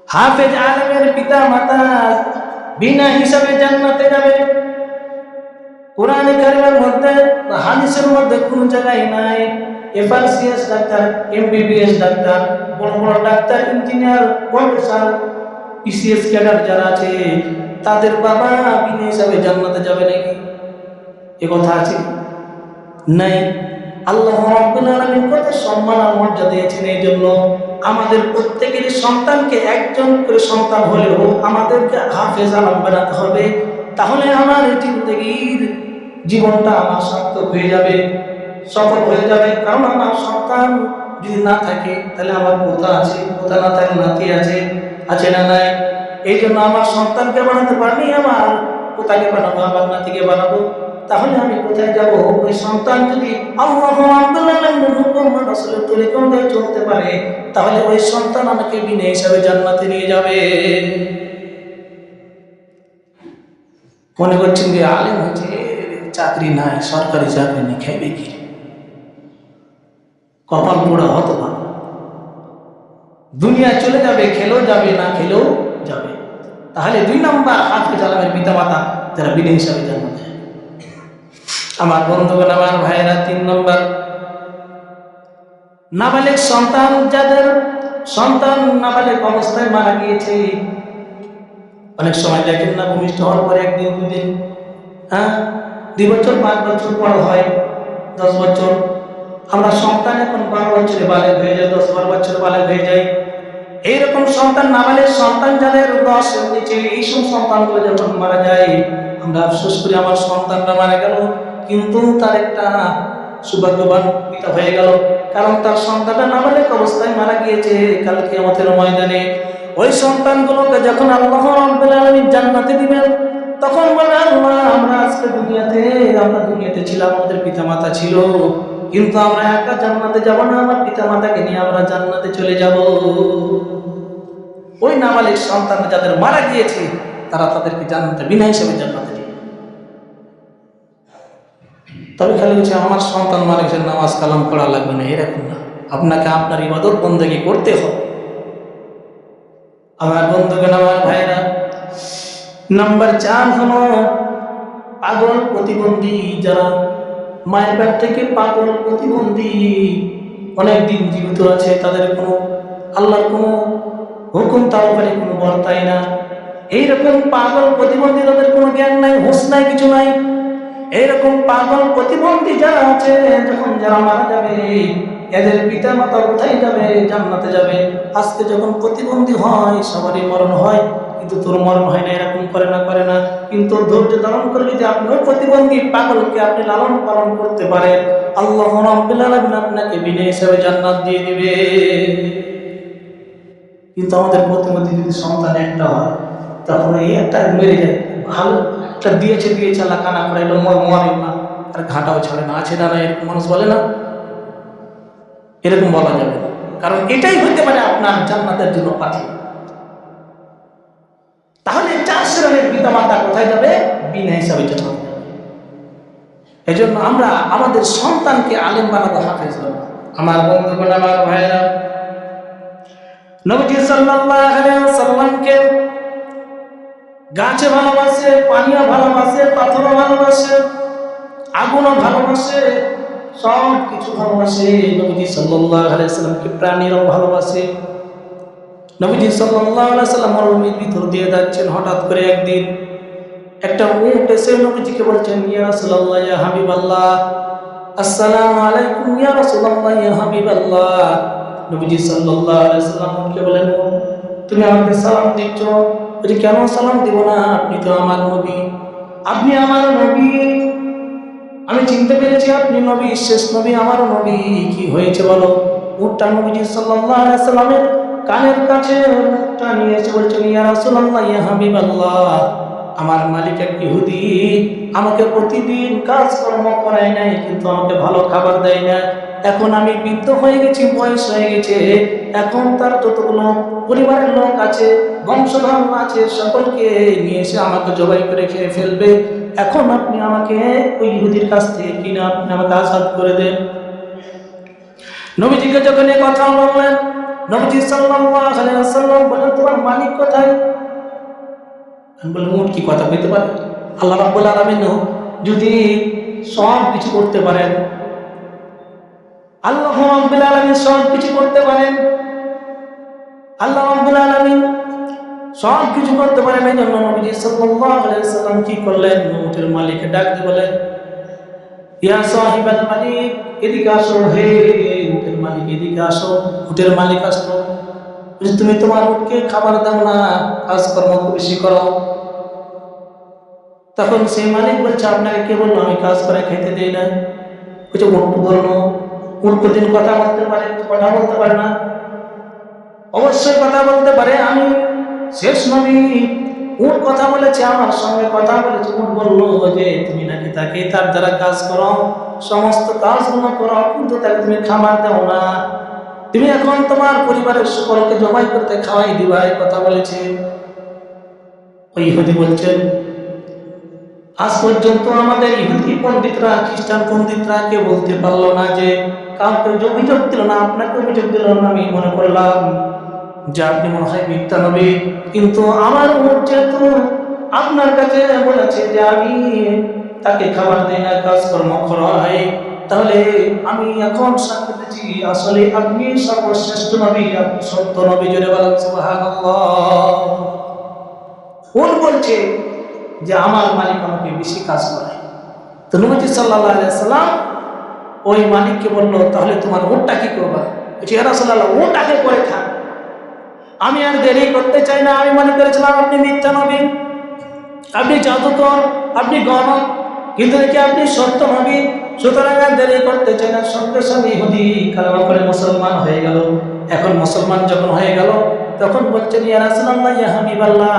Speaker 1: হাফেজ আলেমের পিতামাতা বিনা হিসাবে জান্নাতে যাবে। কোরআনে কারিমের মধ্যে, হাদিসের মধ্যে কোন জায়গায় নাই এফআরসিএস ডাক্তার, এমবিবিএস ডাক্তার, বড় বড় doctor, engineer, professor, PCS cadre যারা আছে, তাদের বাবা বিনা হিসাবে জান্নাতে যাবে নাকি? এ কথা আছে? নাই। আল্লাহ রাব্বুল আলামিন কত সম্মান আর মর্যাদা দিয়েছেন। এই জন্য আমাদের প্রত্যেকের সন্তানকে, একজন করে সন্তান হলেও আমাদেরকে হাফেজ আলেম বানাতে হবে। তাহলে আমার জিন্দেগির জীবনটা আমার সার্থক হয়ে যাবে, সফল হয়ে যাবে। কারণ আমার সন্তান যদি না থাকে, তাহলে আমার পোতা আছে, পোতা না থাকলে নাতি আছে, আছে না নাই? এই জন্য আমার সন্তানকে বানাতে পারিনি, আমার পোতাকে বানাবো, আমার নাতিকে বানাবো। তাহলে আমি কোথায় যাব? ওই সন্তান যদি আল্লাহ রাব্বুল আলামিনের হুকুম ও রাসূলের তরিকা অনুযায়ী চলতে পারে, তাহলে ওই সন্তান আমাকে বিনা হিসাবে জান্নাতে নিয়ে যাবে। মনে করছেন যে আলেম হচ্ছে, চাকরি নাই, সরকারি চাকরি নেই, খাইবে কি? কপাল পোড়া হতভাগা। দুনিয়া চলে যাবে, খেলেও যাবে, না খেলেও যাবে। তাহলে 2 নাম্বার হাফেজ আলেমের পিতামাতা, যারা বিনা হিসাবে জান্নাতে। আমার বন্ধুগণ, আমার ভাইয়েরা, 3 নম্বর নাবালেগ সন্তান, যাদের সন্তান নাবালেগ অবস্থায় মারা গিয়েছে। অনেক সময় দেখেন না, ভূমিষ্ঠ হওয়ার পরে 1 দিন 2 দিন, 2 বছর 5 বছর পর হয়, 10 বছর। আমরা সন্তান এখন 12 বছরে বালেগ হয়ে যায়, 10-12 বছরে বালেগ হয়ে যায়। এইরকম সন্তান, নাবালেগ সন্তান যাদের 10 এর নিচে, এইসব সন্তানগুলো যখন মারা যায়, আমরা আফসোস করি আমার সন্তানটা মারা গেল, কিন্তু তার একটা সৌভাগ্যবান পিতা হয়ে গেল, কারণ তার সন্তানটা নাবালেগ অবস্থায় মারা গিয়েছে। কাল কিয়ামতের ময়দানে ওই সন্তানগুলোকে যখন আল্লাহ রাব্বুল আলামিন জান্নাতে দিবেন, তখন বলে, আল্লাহ, আমরা দুনিয়াতে ছিলাম, আমাদের পিতামাতা ছিল, কিন্তু আমরা একা জান্নাতে যাব না, আমার পিতামাতাকে নিয়ে আমরা জান্নাতে চলে যাব। ওই নাবালেগ সন্তান যাদের মারা গিয়েছে, তারা তাদেরকে জান্নাতে বিনা হিসাবে জান্নাতে দিবে। তবে খালি হচ্ছে আমার সন্তান মারা গেছে, নামাজ কালাম পড়া লাগবে না, এরকম না। আপনাকে আপনার ইবাদত বন্দেগী করতে হবে। আমার বন্ধুগণ, আমার ভাইরা, নাম্বার 4 হলো পাগল প্রতিবন্ধী, যারা মায়ের পেট থেকে পাগল প্রতিবন্ধী অনেকদিন জীবিত আছে, তাদের কোনো আল্লাহর কোনো হুকুম তার উপরে কোনো বর্তায় না। এইরকম পাগল প্রতিবন্ধী, তাদের কোনো জ্ঞান নাই, হুঁশ নাই, কিছু নাই। এইরকম পাগল প্রতিবন্ধী যারা আছে, যখন যারা মারা যাবে, এদের পিতা মাতা কোথায় যাবে? জান্নাতে যাবে। আজকে যখন প্রতিবন্ধী হয়, সবারই মরণ হয়, কিন্তু তোর মরণ হয় না, এরকম করে না। কিন্তু ধৈর্য ধারণ করে যদি আপনি ওই প্রতিবন্ধী পাগলকে আপনি লালন পালন করতে পারেন, আল্লাহ রাব্বুল আলামিন আপনাকে বিনা হিসাবে জান্নাত দিয়ে দিবে। কিন্তু আমাদের প্রতিবন্ধী যদি সন্তান একটা হয়, তখন এই একটা মেরে যায়, ভালো একটা দিয়েছে আল্লাহ, কানা করে এটা মরে না, আর ঘাটাও ছাড়ে না, আছে না? এরকম মানুষ বলে না, এরকম বলা যাবে না, কারণ এটাই হইতে পারে আপনার জান্নাতের জন্য পাথি। তাহলে 4 শ্রেণীর পিতা মাতা কোথায় যাবে? বিনা হিসাবে জান্নাতে যাবে। এজন্য আমরা আমাদের সন্তানকে আলেম বানাবো, হাফেজ বানাবো। আমার বন্ধুগণ, আমার ভাইরা, নবীজি সাল্লাল্লাহু আলাইহি ওয়াসাল্লামকে গাছে ভালোবাসে, পানিও ভালোবাসে, পাথরও ভালোবাসে, আগুনও ভালোবাসে, সব কিছু ভালোবাসে। নবীজি সাল্লাল্লাহু আলাইহি ওয়াসাল্লামকে প্রাণীরাও ভালোবাসে। নবীজি সাল্লাল্লাহু আলাইহি ওয়াসাল্লাম মরুভূমির ভিতর দিয়ে যাচ্ছেন। হঠাৎ করে একদিন একটা উট এসে নবীজিকে বলছেন, ইয়া রাসূলুল্লাহ, ইয়া হাবিবাল্লাহ, আসসালামু আলাইকুম ইয়া রাসূলুল্লাহ, ইয়া হাবিবাল্লাহ। নবীজি সাল্লাল্লাহু আলাইহি ওয়াসাল্লামকে বলেন, তুমি আমাকে সালাম দিচ্ছ? বলি, কেন সালাম দিব না? আপনি তো আমার নবী, আপনি আমার নবী, আমি চিনতে পেরেছি আপনি নবী, শেষ নবী, আমার নবী। কি হয়েছে বলো? উটটা নবীজি সাল্লাল্লাহু আলাইহি ওয়াসাল্লামের কানের কাছে উটটা নিয়ে এসে বলছেন, ইয়া রাসূলুল্লাহ, ইয়া হাবিবাল্লাহ, আমার মালিক এক ইহুদি, আমাকে প্রতিদিন কাজকর্ম করায় নাই, কিন্তু আমাকে ভালো খাবার দেয় না। এখন আমি বৃদ্ধ হয়ে গেছি, বয়স হয়ে গেছে, এখন তার যতগুলো পরিবারের লোক আছে, বংশধর আছে, সকলকে নিয়ে এসে আমাকে জবাই করে খেয়ে ফেলবে। এখন আপনি আমাকে ওই ইহুদির কাছ থেকে কিনে আপনি আমাকে আজাদ করে দেন। নবীজিকে যখন এই কথা বললেন, নবীজি সাল্লাল্লাহু আলাইহি ওয়াসাল্লাম বলেন, তোমার মালিক কোথায়? আমি বললাম, উট কি কথা বলতে পারে? আল্লাহ রাব্বুল আলামিন যদি সব কিছু করতে পারেন, আল্লাহ রাব্বুল আলামিন সব কিছু করতে পারেন, আল্লাহ রাব্বুল আলামিন সব কিছু করতে পারেন। এই জন্য নবীজি সাল্লাল্লাহু আলাইহি ওয়াসাল্লাম কি করলেন? উটের মালিককে ডাক দিয়ে বলেন, ইয়া সাহিবাল মালিক, এদিকে আসো। হে উটের মালিক, এদিকে আসো। উটের মালিক আসলো। তুমি তোমার উটকে খাবার দাও না, কাজকর্ম বেশি করো। তখন সেই মালিক বলছে, আপনাকে কে বললো আমি কাজ করে খেতে দিই না? বলছে, উট বললো। উট প্রতিদিন কথা বলতে পারে? কথা বলতে পারে না। অবশ্যই কথা বলতে পারে, আমি শেষ নবী। উট কথা বলেছে, আমার সঙ্গে কথা বলেছে। উট বললো যে তুমি নাকি তাকে তার দ্বারা কাজ করো, সমস্ত কাজগুলো করো, কিন্তু তাকে তুমি খাবার দাও না। তুমি এখন তোমার পরিবারের সকলকে জবাই করতে খাওয়াই দিবা, এই কথা বলেছে। ওই ইহুদি বলছেন, আজ পর্যন্ত আমাদের ইহুদি পণ্ডিতরা, খ্রিস্টান পণ্ডিতরা কেউ বলতে পারলো না যে, কাউকে অভিযোগ দিল না, আপনাকে অভিযোগ দিল না। আমি মনে করলাম যে আপনি মনে হয় মিথ্যা নবী, কিন্তু আমার উট যেহেতু আপনার কাছে বলেছে যে আমি তাকে খাবার দেই না, কাজকর্ম করাই, তাহলে আমি এখন সাক্ষ্য দিচ্ছি আসলে আপনি সর্বশ্রেষ্ঠ নবী, আপনি সত্য নবী। জোরে বলেন সুবহানাল্লাহ। উট বলছে যে আমার মালিক আমাকে বেশি কাজ করায়। তো নবী সাল্লাল্লাহু আলাইহি ওয়াসাল্লাম ওই মালিককে বললো, তাহলে তোমার উটটা কি করবা? বলছে, ইয়া রাসূলুল্লাহ, উট আগে পরে থাক, আমি আর দেরি করতে চাই না। আমি মনে করেছিলাম আপনি মিথ্যা নবী, আপনি জাদুকর, আপনি গণক, কিন্তু দেখি আপনি সত্য নবী, সুতরাং আর দেরি করতে চাই না। সঙ্গে সঙ্গে ইহুদি কালেমা পড়ে মুসলমান হয়ে গেল। এখন মুসলমান যখন হয়ে গেল, তখন বলছেন, ইয়া রাসূলুল্লাহ, ইয়া হাবিবাল্লাহ,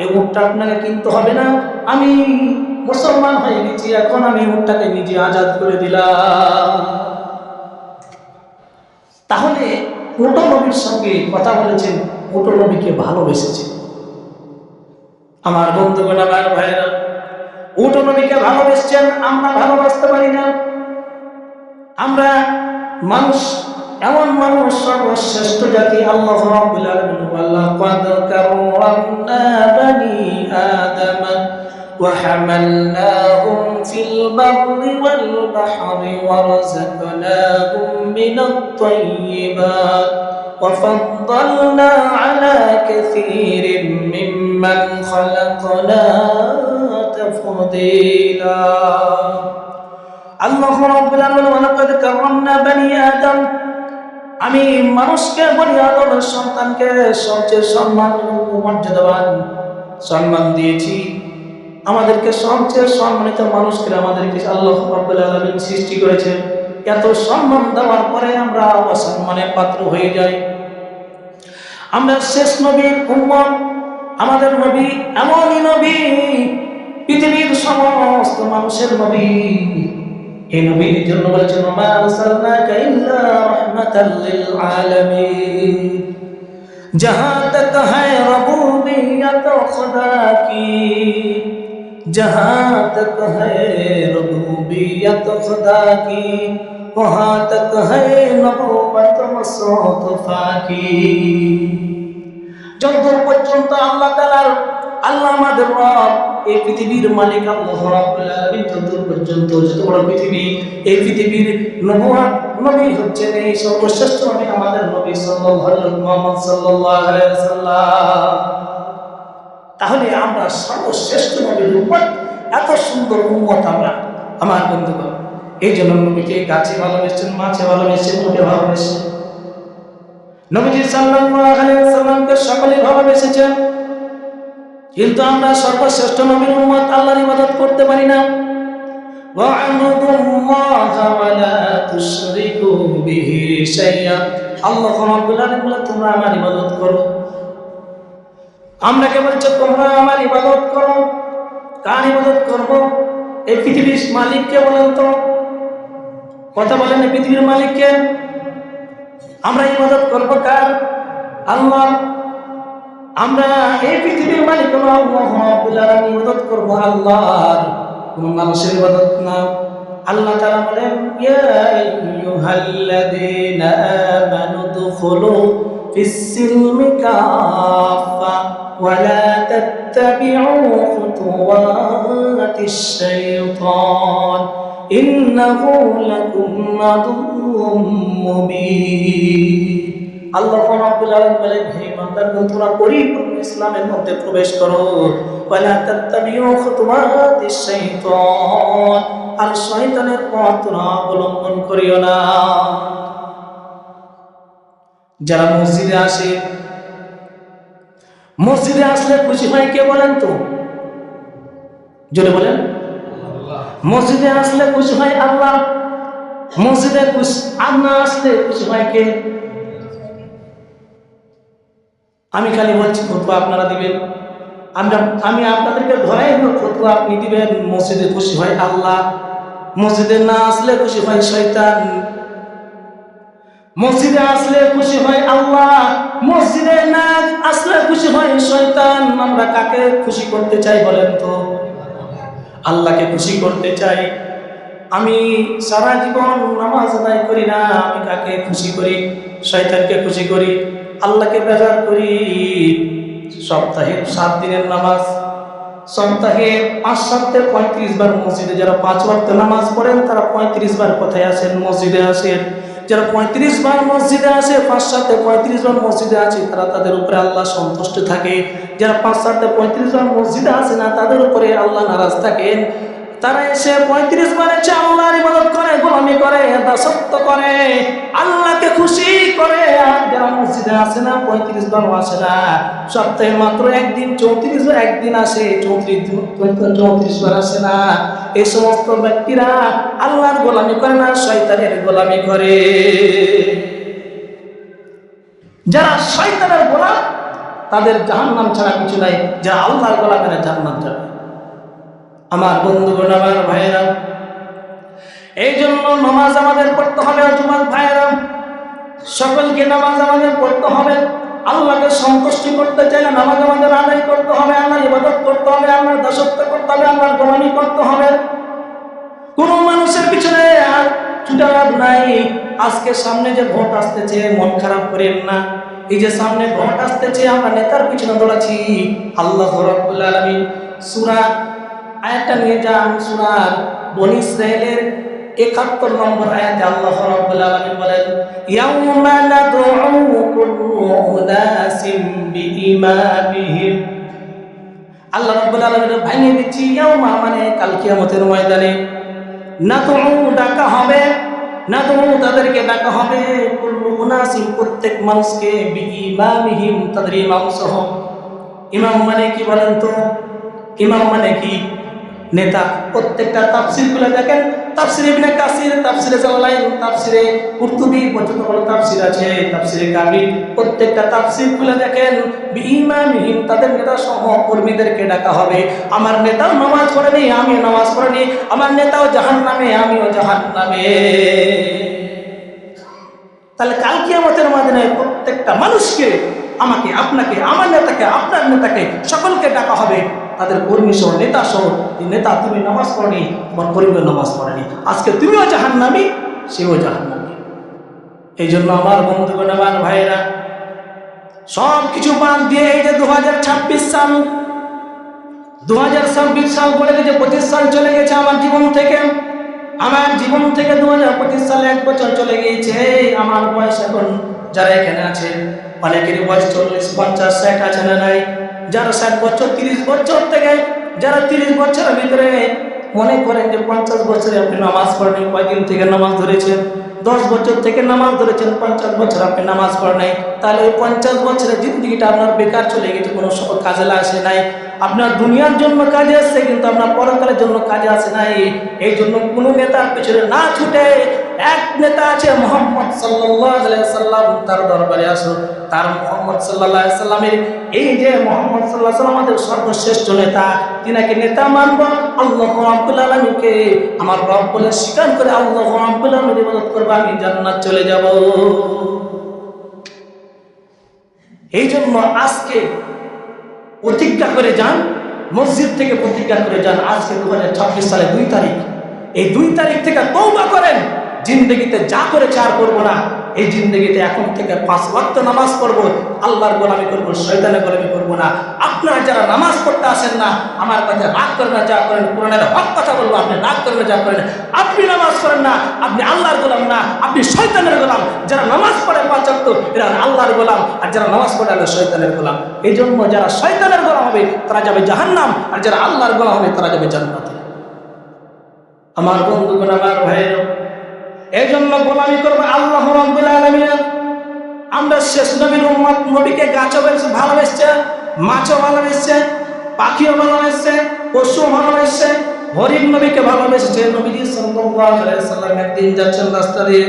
Speaker 1: এই উটটা আপনাকে কিনতে হবে না, আমি মুসলমান হয়ে গেছি, এখন আমি উটটাকে নিজে আজাদ করে দিলাম। তাহলে উট নবীর সঙ্গে কথা বলেছেন, উট নবীকে ভালোবেসেছেন। আমার বন্ধুগণ, আমার ভাইরা, উট নবীকে ভালোবেসেছেন, আমরা ভালোবাসতে পারি না। আমরা মানুষ, এমন মানুষ সর্বশ্রেষ্ঠ জাতি। আল্লাহ রাব্বুল আলামিন বলেন, ক্বাদ কাররামনা বানি আদম ওয়া হামালনাহুম ফিল বাররি ওয়াল বাহরি ওয়া রাযাকনাহুম মিনাত তাইয়্যিবাত ওয়া ফাদ্দালনা আলা কাসীরিম মিম্মান খালাকনা তাফদীলা। আল্লাহ রাব্বুল আলামিন বলেন, ক্বাদ কাররামনা বানি আদম, আমি মানুষকে, বনি আদমের সন্তানকে সবচেয়ে সম্মান এবং মর্যাদাবান সম্মান দিয়েছি। আমাদেরকে সবচেয়ে সম্মানিত মানুষকে আমাদেরকে আল্লাহ রাব্বুল আলামিন সৃষ্টি করেছেন। এত সম্মান দেওয়ার পরে আমরা অসম্মানের পাত্র হয়ে যাই। আমরা শেষ নবীর উম্মত, আমাদের নবী এমনই নবী, পৃথিবীর সমস্ত মানুষের নবী। এই নবীর জন্য বলেছেন, মা আরসালনাকা ইল্লা রাহমাতাল লিল আলামিন, जहां तक है रबूबियत खुदा की, जहाँ तक है रबूबियत खुदा की वहाँ तक है नबूवत मुस्तफा की। যতদূর পর্যন্ত আল্লাহ তাআলার আল্লাহ আমাদের রব, এই পৃথিবীর মালিক আল্লাহ রাব্বুল আলামিন, যতদূর পর্যন্ত যত বড় পৃথিবী, এই পৃথিবীর নবুয়ত নবী হচ্ছেন এই সর্বশ্রেষ্ঠ নবী আমাদের নবী সাল্লাল্লাহু আলাইহি ওয়াসাল্লাম। তাহলে আমরা সর্বশ্রেষ্ঠ নবীর উম্মত, এত সুন্দর উম্মত আমরা আমার বন্ধুগণ। এই জন্য নবীকে গাছে ভালোবেসেছেন, মাছে ভালোবেসেছেন, উঠে ভালোবেসেছেন। নবীজি সাল্লাল্লাহু আলাইহি ওয়াসাল্লামকে সকলে ভালোবেসেছেন, কিন্তু আমরা সর্বশ্রেষ্ঠ নবীর উম্মত আল্লাহর ইবাদত করতে পারি না। ওয়া'বুদুল্লাহা ওয়া লা তুশরিকু বিহি শাইআ। আল্লাহ রাব্বুল আলামিন বলেন তোমরা আমার ইবাদত করো। আমরা কে বলছে তোমরা আমার ইবাদত করো? কার ইবাদত করব? এই পৃথিবীর মালিককে বলেন তো, কথা বলেন, এই পৃথিবীর মালিককে। আমরা ইবাদত করব কার? আল্লাহ। আমরা এই পৃথিবীর মালিক হলো আল্লাহ রাব্বুল আলামিন, ইবাদত করব আল্লাহর, কোন মানুষের ইবাদত না। আল্লাহ তাআলা বলেন ইয়া আইয়ুহাল্লাযীনা আমানু দুখুলু ফিস-সিলমি কাফা ওয়া লা তাত্তাবিউ খুতুওয়াতিশ শাইতান ইন্নাহু লাকুম আদুউম মুবিন। আল্লাহ রাব্বুল আলামিন বলেন হে বান্দাগণ তোমরা পরিপূর্ণ ইসলামের মধ্যে প্রবেশ করো, ওয়ালা তাত্তাবিউ খুতুওয়াতিশ শাইতান, আর শয়তানের পথ তোমরা অবলম্বন করিও না। যারা মসজিদে আসে, মসজিদে আসলে খুশি হয় কে বলেন তো? জোরে বলেন। মসজিদে আসলে খুশি হয় আল্লাহ। মসজিদে না আসলে খুশি হয় কে? আমি খালি বলছি ফতোয়া আপনারা দিবেন, আমি আপনাদেরকে ধরাই দেব, ফতোয়া আপনি দিবেন। মসজিদে খুশি হয় আল্লাহ, মসজিদে না আসলে খুশি হয় শয়তান। মসজিদে আসলে খুশি হয় আল্লাহ, মসজিদে না আসলে খুশি হয় শয়তান। আমরা কাকে খুশি করতে চাই বলেন তো? আল্লাহকে খুশি করতে চাই। আমি সারা জীবন নামাজ আদায় করি না, আমি কাকে খুশি করি? শয়তানকে খুশি করি, আল্লাহকে বেজার করি। সপ্তাহে 7 দিনের নামাজ, সপ্তাহে 5-7 35 বার মসজিদে, যারা 5 ওয়াক্ত নামাজ পড়েন তারা 35 বার কোথায় আসেন? মসজিদে আসেন। যারা 35 বার মসজিদে আসে, 5-7 35 বার মসজিদে আছে, তারা তাদের উপরে আল্লাহ সন্তুষ্ট থাকে। যারা 5-7 35 বার মসজিদে আসে না, তাদের উপরে আল্লাহ নারাজ থাকেন। তারা এসে 35 বার এসে আল্লাহর ইবাদত করে, গোলামি করে, দাসত্ব করে, আল্লাহকে খুশি করে। আর যারা মসজিদে আসে না, 35 বার আসে না, সপ্তাহে মাত্র একদিন 34 বার একদিন আসে, 34 বার আসে না, এই সমস্ত ব্যক্তিরা আল্লাহর গোলামি করে না, শয়তানের গোলামি করে। যারা শয়তানের গোলাম তাদের জাহান্নাম ছাড়া কিছু নাই, যারা আল্লাহর গোলাম তারা জান্নাত যাবে। আমার বন্ধুগণ, আমার ভাইয়েরা, এই জন্য নামাজ আমাদের পড়তে হবে। যুবক ভাইয়েরা, সকলকে নামাজ আমাদের পড়তে হবে। আল্লাহকে সন্তুষ্টি করতে চাইলে নামাজ আমাদের আদায় করতে হবে, আল্লাহর ইবাদত করতে হবে, আল্লাহর দাসত্ব করতে হবে, আল্লাহর গোলামি করতে হবে। কোন মানুষের পিছনে আর ছুটে লাভ নাই। আজকে সামনে যে ভোট আসতেছে, মন খারাপ করেন না। এই যে সামনে ভোট আসতেছে, আমরা নেতার পিছনে দৌড়াচ্ছি। আল্লাহ রাব্বুল আলামিন সূরা আয়াতটা নিয়ে যান, সূরা বনী ইসরাঈলের ৭১ নম্বর আয়াতে আল্লাহ রাব্বুল আলামিন বলেন ইয়াউমা নাদউ কুল্লু উনাসিম বিইমামিহিম। আল্লাহ রাব্বুল আলামিন ভাঙিয়ে দিচ্ছি, ইয়াউমা মানে কাল কিয়ামতের ময়দানে, নাদউ ডাকা হবে, নাদউ তাদেরকে ডাকা হবে, কুল্লু উনাসিম প্রত্যেক মানুষকে, বিইমামিহিম তাদের ইমাম সহ। ইমাম মানে কি বলেন তো? ইমাম মানে কি? নেতা। প্রত্যেকটা তাফসীর গুলো দেখেন, তাফসীর ইবনে কাসির, তাফসীরে জালালাইন, তাফসীরে কুরতুবী, যতগুলো তাফসীর আছে, তাফসীরে কামিল, প্রত্যেকটা তাফসীর গুলো দেখেন বিইমামিহিম তাদের নেতা সহ কর্মীদেরকে ডাকা হবে। আমার নেতাও নামাজ পড়েনি, আমিও নামাজ পড়িনি, আমার নেতাও জাহান্নামে, আমিও জাহান্নামে। তাহলে কাল কিয়ামতের ময়দানে প্রত্যেকটা মানুষকে, আমাকে, আপনাকে, আমার নেতাকে, আপনার নেতাকে, সকলকে ডাকা হবে। তাদের কর্মী সহ নেতা সহ, নেতা তুমি নামাজ পড়নি, তোমার কর্মীও নামাজ পড়েনি, আজকে তুমিও জাহান্নামী, সেও জাহান্নামী। এই জন্য আমার বন্ধুগণ, আমার ভাইয়েরা, সব কিছু বাদ দিয়ে এই যে 2026 সাল, 2026 সাল বলে গেছে, 25 সাল চলে গেছে আমার জীবন থেকে। 2025 সালে 1 বছর চলে গিয়েছে। আমার বয়স এখন, যারা এখানে আছে অনেকেরই বয়স 40, 50, 60 আছে না নাই? যারা 60 বছর, 30 বছর থেকে যারা 30 বছরের ভিতরে মনে করেন যে 50 বছরে আপনি নামাজ পড়েন, কয়দিন থেকে নামাজ ধরেছেন? 10 বছর থেকে নামাজ ধরেছেন, 50 বছর আপনি নামাজ পড়েন নাই, তাহলে ওই 50 বছরের জিন্দগিটা আপনার বেকার চলে গেছে, কোনো কাজে আসে নাই। আপনার দুনিয়ার জন্য কাজে আসছে, কিন্তু আপনার পরকালের জন্য কাজে আসে নাই। এই জন্য কোনো নেতার পেছনে না ছুটে, এক নেতা আছে মুহাম্মদ সাল্লাল্লাহু আলাইহি সাল্লাম, তার দরবারে আসো। তার মুহাম্মদ সাল্লাল্লাহু আলাইহি সাল্লামের, এই যে মুহাম্মদ সাল্লাল্লাহু আলাইহি সাল্লাম আমাদের সর্বশ্রেষ্ঠ নেতা, তিনাকে নেতা মানব, আল্লাহ রাব্বুল আলামিনকে আমার রব বলে স্বীকার করে আল্লাহ রাব্বুল আলামিনের ইবাদত করব, আমি জান্নাত চলে যাব। এই জন্য আজকে প্রতিজ্ঞা করে যান, মসজিদ থেকে প্রতিজ্ঞা করে যান, আজকে 2026 সালে 2 তারিখ, এই 2 তারিখ থেকে তওবা করেন, জিন্দগিতে যা করেছে আর করবো না। এই জিন্দগিতে এখন থেকে 5 ওয়াক্ত নামাজ পড়বো, আল্লাহর গোলামি করবো, শয়তানের গোলামি করবো না। আপনারা যারা নামাজ পড়তে আসেন না, আমার কাছে রাগ করেন না, যা করেন কোরআনের হক কথা বলবো, আপনি রাগ করেন না, যা করেন। আপনি নামাজ পড়েন না, আপনি আল্লাহর গোলাম না, আপনি শয়তানের গোলাম। যারা নামাজ পড়ে 5 ওয়াক্ত, এরা আল্লাহর গোলাম, আর যারা নামাজ পড়ে এরা শয়তানের গোলাম। এই জন্য যারা শয়তানের গোলাম হবে তারা যাবে জাহান্নাম, আর যারা আল্লাহর গোলাম হবে তারা যাবে জান্নাতে। আমার বন্ধুগণ, আমার ভাইয়েরা, এই জন্য গোলামি করবো আল্লাহ রাব্বুল আলামিনের। আমরা শেষ নবীর উম্মত, নবীকে গাছও ভালোবেসছে, মাছও ভালোবেসছে, পাখিও ভালোবেসছে, পশুও ভালোবেসছে, হরিণ নবীকে ভালোবেসেছে। নবীজি সাল্লাল্লাহু আলাইহি সাল্লাম একদিন যাচ্ছেন রাস্তা দিয়ে,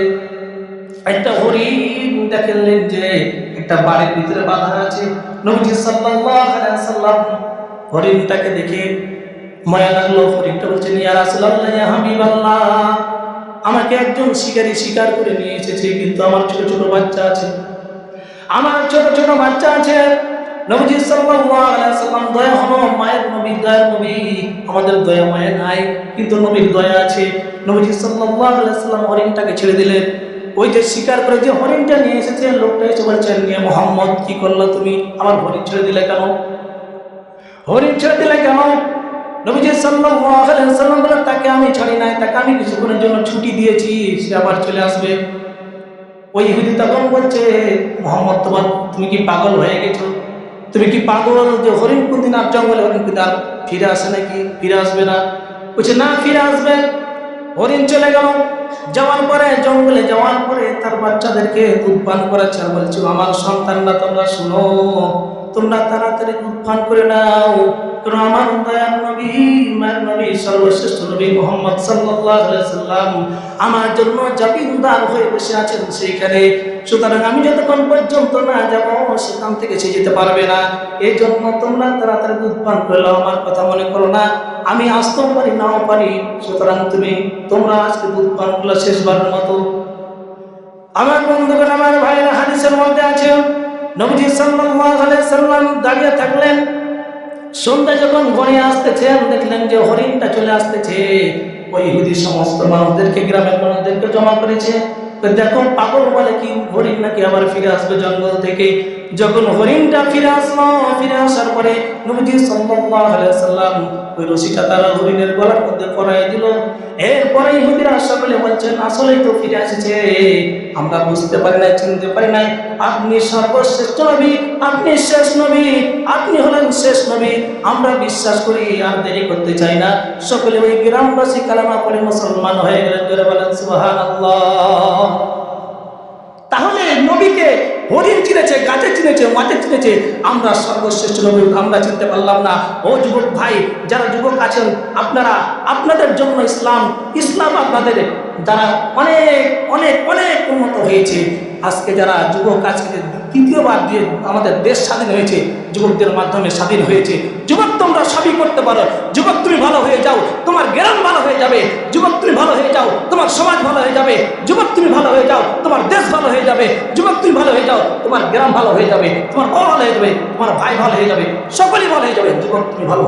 Speaker 1: একটা হরিণ দেখলেন যে একটা বাড়ির ভিতরে বাঁধা আছে। নবীজি সাল্লাল্লাহু আলাইহি সাল্লাম হরিণটাকে দেখে মায়া লাগলো। হরিণটা বলছেন, ইয়া রাসূলুল্লাহ, ইয়া হাবিবাল্লাহ, আমাকে একজন শিকারী শিকার করে নিয়ে এসেছে, কিন্তু আমার ছোট ছোট বাচ্চা আছে, আমার ছোট ছোট বাচ্চা আছে। নবীজি সাল্লাল্লাহু আলাইহি সাল্লাম, দয়া হলো, মায়ের নবী, দয়ার নবী, আমাদের দয়া মায়া নাই, কিন্তু নবীর দয়া আছে। নবীজি সাল্লাল্লাহু আলাইহি সাল্লাম হরিণটাকে ছেড়ে দিলেন। ওই যে শিকার করে যে হরিণটা নিয়ে এসেছে, লোকটা এসে বলছেন, ইয়া মুহাম্মদ, কি করলা তুমি? আমার হরিণ ছেড়ে দিলে কেন? হরিণ ছেড়ে দিলে কেন? নবীজি সাল্লাল্লাহু আলাইহি ওয়াসাল্লাম বলেন, তাকে আমি ছাড়ি নাই, তাকে আমি কিছুক্ষণের জন্য ছুটি দিয়েছি, সে আবার চলে আসবে। ওই ইহুদি তখন বলছে, মুহাম্মদ, তুমি কি পাগল হয়ে গেছো? তুমি কি পাগল যে হরিণ কোনদিন আর জঙ্গলে হরিণ কোনদিন আর ফিরে আসে নাকি? ফিরে আসবে না? বলছে, না, ফিরে আসবে। হরিণ চলে গেল, যাওয়ার পরে জঙ্গলে যাওয়ার পরে তার বাচ্চাদেরকে দুধ পান করাচ্ছে, আর বলছে, আমার সন্তানরা তোমরা শুনো, তোমরা তাড়াতাড়ি দুধ পান করে নাও, কারণ আমার দয়ার নবী, মায়ের নবী, সর্বশ্রেষ্ঠ নবী মুহাম্মদ সাল্লাল্লাহু আলাইহি সাল্লাম আমার জন্য জামিনদার হয়ে বসে আছেন সেইখানে। সুতরাং আমি যতক্ষণ পর্যন্ত না যাব, সেখান থেকে সে যেতে পারবে না। এই জন্য তোমরা তাড়াতাড়ি দুধ পান করে নাও, আমার কথা মনে করো না, আমি আসতেও পারি, নাও পারি। সুতরাং তোমরা আজকে দুধ পান করলে শেষবারের মতো। আমার বন্ধুগণ, আমার ভাইয়েরা, হাদিসের মধ্যে আছে, নবীজি সাল্লাল্লাহু আলাইহি সাল্লাম দাঁড়িয়ে থাকলেন। সন্ধ্যা যখন গড়িয়ে আসতেছে, দেখলেন যে হরিণটা চলে আসতেছে। ওই ইহুদি সমস্ত মানুষদেরকে, গ্রামের মানুষদেরকে জমা করেছে, দেখো পাগল বলে কি, হরিণ নাকি আবার ফিরে আসবে জঙ্গল থেকে। যখন হরিণটা ফিরে আসলো, ফিরে আসার পরে নবীজি সাল্লাল্লাহু আলাইহি সাল্লাম ওই রশিটা তারা হরিণের গলার মধ্যে পরাই দিল। এরপরে ইহুদিরা সকলে বলছেন, আসলেই তো ফিরে এসেছে, আমরা বুঝতে পারি নাই, চিনতে পারি নাই, আপনি সর্বশ্রেষ্ঠ নবী, আপনি শেষ নবী, আপনি হলেন শেষ নবী, আমরা বিশ্বাস করি, আর দেরি করতে চাই না। সকলে ওই গ্রামবাসী কালেমা পড়ে মুসলমান হয়ে গেলেন। জোরে বলেন সুবহানাল্লাহ। তাহলে নবীকে হরিণ চিনেছে, গাছে চিনেছে, মাঠে চিনেছে, আমরা সর্বশ্রেষ্ঠ নবী আমরা চিনতে পারলাম না। ও যুবক ভাই, যারা যুবক আছেন, আপনারা, আপনাদের জন্য ইসলাম আপনাদের দ্বারা অনেক অনেক অনেক উন্নত হয়েছে। আজকে যারা যুবক, আজকে তৃতীয়বার যে আমাদের দেশ স্বাধীন হয়েছে, যুবকদের মাধ্যমে স্বাধীন হয়েছে। যুবক, তোমরা সবই করতে পারো। যুবক, তুমি ভালো হয়ে যাও, তোমার গ্রাম ভালো হয়ে যাবে। যুবক, তুমি ভালো হয়ে যাও, তোমার সমাজ ভালো হয়ে যাবে। যুবক, তুমি ভালো হয়ে যাও, তোমার দেশ ভালো হয়ে যাবে। যুবক, তুমি ভালো হয়ে যাও, তোমার গ্রাম ভালো হয়ে যাবে, তোমার বড় ভালো হয়ে যাবে, তোমার ভাই ভালো হয়ে যাবে, সকলেই ভালো হয়ে যাবে। যুবক, তুমি ভালো